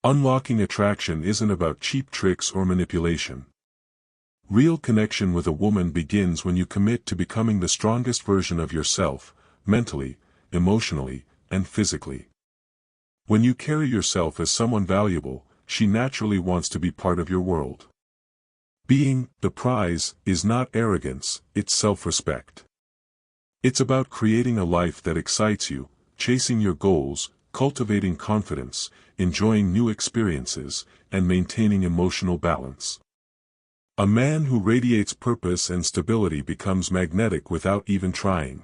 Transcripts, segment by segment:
Unlocking attraction isn't about cheap tricks or manipulation. Real connection with a woman begins when you commit to becoming the strongest version of yourself, mentally, emotionally, and physically. When you carry yourself as someone valuable, she naturally wants to be part of your world. Being the prize is not arrogance, it's self-respect. It's about creating a life that excites you, chasing your goals, cultivating confidence, enjoying new experiences, and maintaining emotional balance. A man who radiates purpose and stability becomes magnetic without even trying.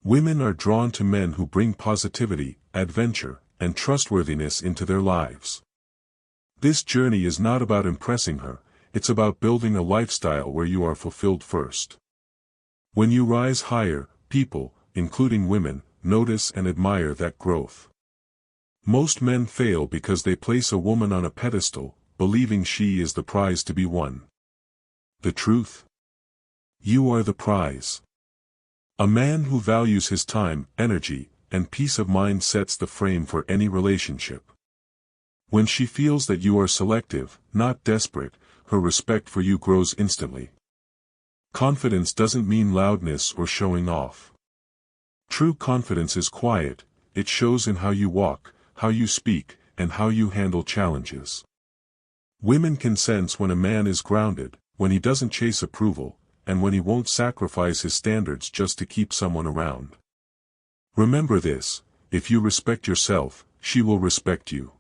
Women are drawn to men who bring positivity, adventure, and trustworthiness into their lives. This journey is not about impressing her, it's about building a lifestyle where you are fulfilled first. When you rise higher, people, including women, notice and admire that growth. Most men fail because they place a woman on a pedestal, believing she is the prize to be won. The truth? You are the prize. A man who values his time, energy, and peace of mind sets the frame for any relationship. When she feels that you are selective, not desperate, her respect for you grows instantly. Confidence doesn't mean loudness or showing off. True confidence is quiet, it shows in how you walk, how you speak, and how you handle challenges. Women can sense when a man is grounded, when he doesn't chase approval, and when he won't sacrifice his standards just to keep someone around. Remember this: if you respect yourself, she will respect you.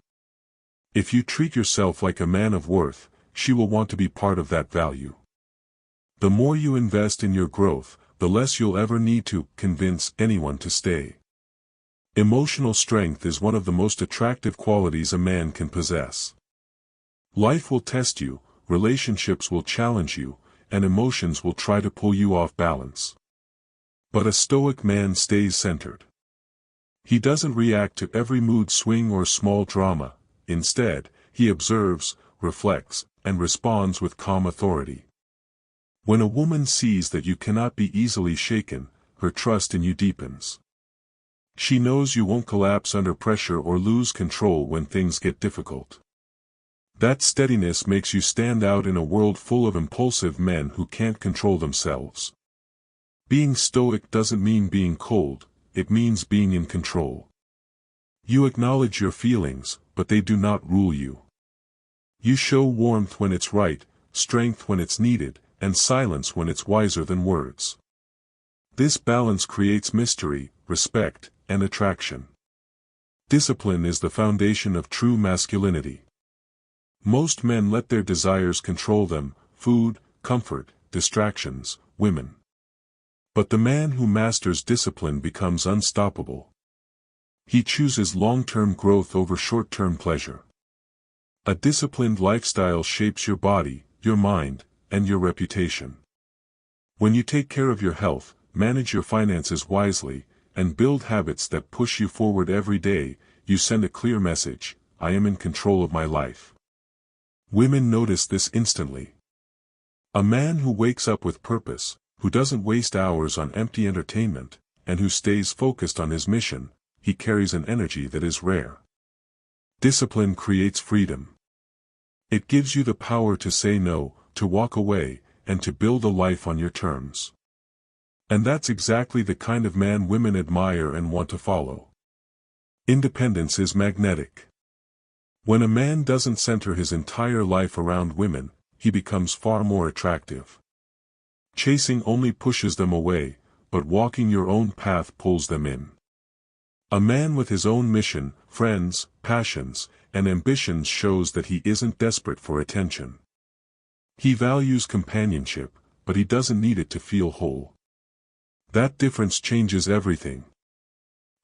If you treat yourself like a man of worth, she will want to be part of that value. The more you invest in your growth, the less you'll ever need to convince anyone to stay. Emotional strength is one of the most attractive qualities a man can possess. Life will test you, relationships will challenge you, and emotions will try to pull you off balance. But a stoic man stays centered. He doesn't react to every mood swing or small drama. Instead, he observes, reflects, and responds with calm authority. When a woman sees that you cannot be easily shaken, her trust in you deepens. She knows you won't collapse under pressure or lose control when things get difficult. That steadiness makes you stand out in a world full of impulsive men who can't control themselves. Being stoic doesn't mean being cold, it means being in control. You acknowledge your feelings, but they do not rule you. You show warmth when it's right, strength when it's needed, and silence when it's wiser than words. This balance creates mystery, respect, and attraction. Discipline is the foundation of true masculinity. Most men let their desires control them: food, comfort, distractions, women. But the man who masters discipline becomes unstoppable. He chooses long-term growth over short-term pleasure. A disciplined lifestyle shapes your body, your mind, and your reputation. When you take care of your health, manage your finances wisely, and build habits that push you forward every day, you send a clear message: I am in control of my life. Women notice this instantly. A man who wakes up with purpose, who doesn't waste hours on empty entertainment, and who stays focused on his mission, he carries an energy that is rare. Discipline creates freedom. It gives you the power to say no, to walk away, and to build a life on your terms. And that's exactly the kind of man women admire and want to follow. Independence is magnetic. When a man doesn't center his entire life around women, he becomes far more attractive. Chasing only pushes them away, but walking your own path pulls them in. A man with his own mission, friends, passions, and ambitions shows that he isn't desperate for attention. He values companionship, but he doesn't need it to feel whole. That difference changes everything.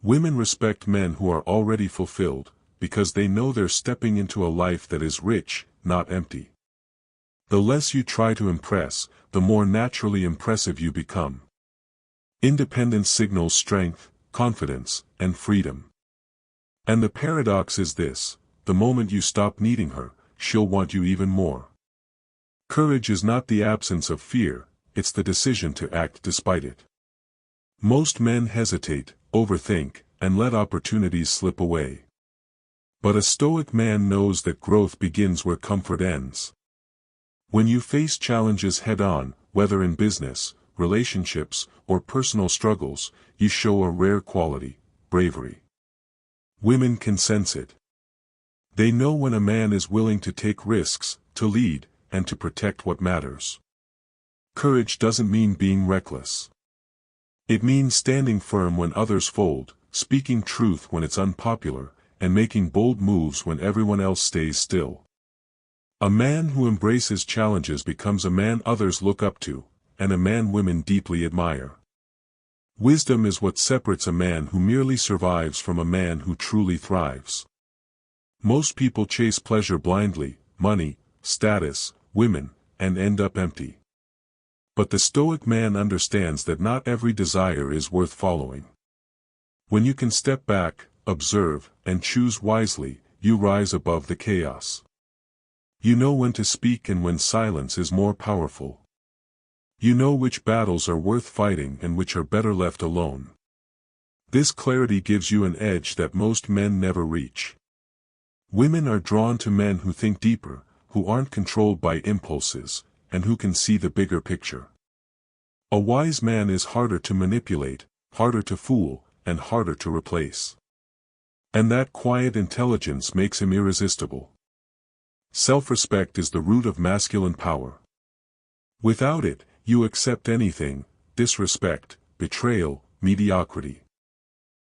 Women respect men who are already fulfilled, because they know they're stepping into a life that is rich, not empty. The less you try to impress, the more naturally impressive you become. Independence signals strength, confidence, and freedom. And the paradox is this: the moment you stop needing her, she'll want you even more. Courage is not the absence of fear, it's the decision to act despite it. Most men hesitate, overthink, and let opportunities slip away. But a Stoic man knows that growth begins where comfort ends. When you face challenges head-on, whether in business, relationships, or personal struggles, you show a rare quality: bravery. Women can sense it. They know when a man is willing to take risks, to lead, and to protect what matters. Courage doesn't mean being reckless. It means standing firm when others fold, speaking truth when it's unpopular, and making bold moves when everyone else stays still. A man who embraces challenges becomes a man others look up to, and a man women deeply admire. Wisdom is what separates a man who merely survives from a man who truly thrives. Most people chase pleasure blindly, money, status, women, and end up empty. But the Stoic man understands that not every desire is worth following. When you can step back, observe, and choose wisely, you rise above the chaos. You know when to speak and when silence is more powerful. You know which battles are worth fighting and which are better left alone. This clarity gives you an edge that most men never reach. Women are drawn to men who think deeper, who aren't controlled by impulses, and who can see the bigger picture. A wise man is harder to manipulate, harder to fool, and harder to replace. And that quiet intelligence makes him irresistible. Self-respect is the root of masculine power. Without it, you accept anything: disrespect, betrayal, mediocrity.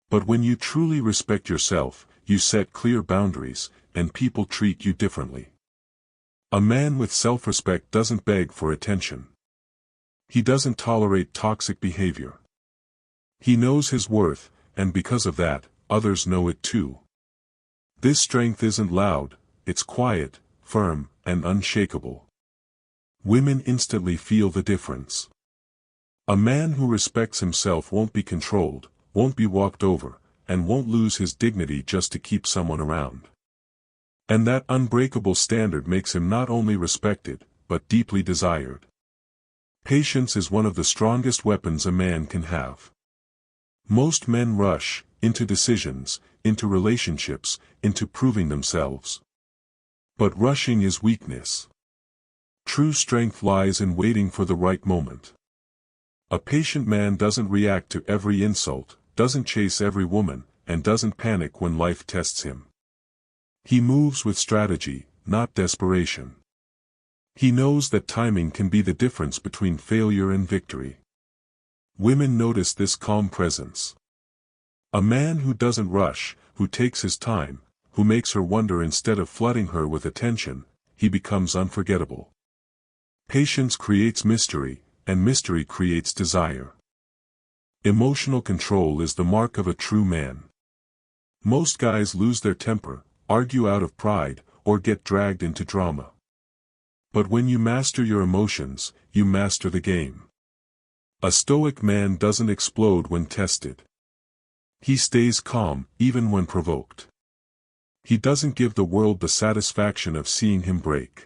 But when you truly respect yourself, you set clear boundaries, and people treat you differently. A man with self-respect doesn't beg for attention. He doesn't tolerate toxic behavior. He knows his worth, and because of that, others know it too. This strength isn't loud, it's quiet, firm, and unshakable. Women instantly feel the difference. A man who respects himself won't be controlled, won't be walked over, and won't lose his dignity just to keep someone around. And that unbreakable standard makes him not only respected, but deeply desired. Patience is one of the strongest weapons a man can have. Most men rush into decisions, into relationships, into proving themselves. But rushing is weakness. True strength lies in waiting for the right moment. A patient man doesn't react to every insult, doesn't chase every woman, and doesn't panic when life tests him. He moves with strategy, not desperation. He knows that timing can be the difference between failure and victory. Women notice this calm presence. A man who doesn't rush, who takes his time, who makes her wonder instead of flooding her with attention, he becomes unforgettable. Patience creates mystery, and mystery creates desire. Emotional control is the mark of a true man. Most guys lose their temper, argue out of pride, or get dragged into drama. But when you master your emotions, you master the game. A Stoic man doesn't explode when tested. He stays calm, even when provoked. He doesn't give the world the satisfaction of seeing him break.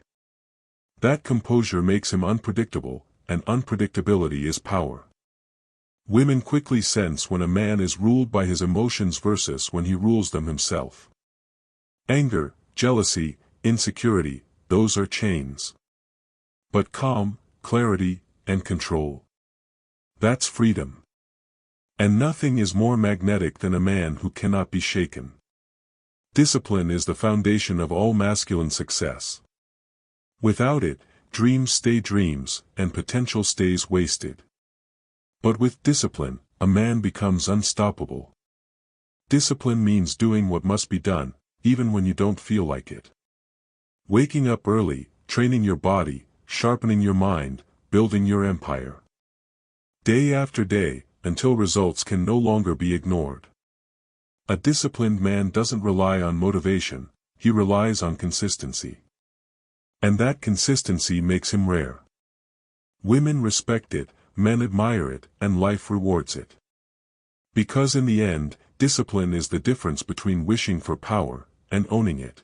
That composure makes him unpredictable, and unpredictability is power. Women quickly sense when a man is ruled by his emotions versus when he rules them himself. Anger, jealousy, insecurity, those are chains. But calm, clarity, and control, that's freedom. And nothing is more magnetic than a man who cannot be shaken. Discipline is the foundation of all masculine success. Without it, dreams stay dreams, and potential stays wasted. But with discipline, a man becomes unstoppable. Discipline means doing what must be done, even when you don't feel like it. Waking up early, training your body, sharpening your mind, building your empire. Day after day, until results can no longer be ignored. A disciplined man doesn't rely on motivation, he relies on consistency. And that consistency makes him rare. Women respect it, men admire it, and life rewards it. Because in the end, discipline is the difference between wishing for power and owning it.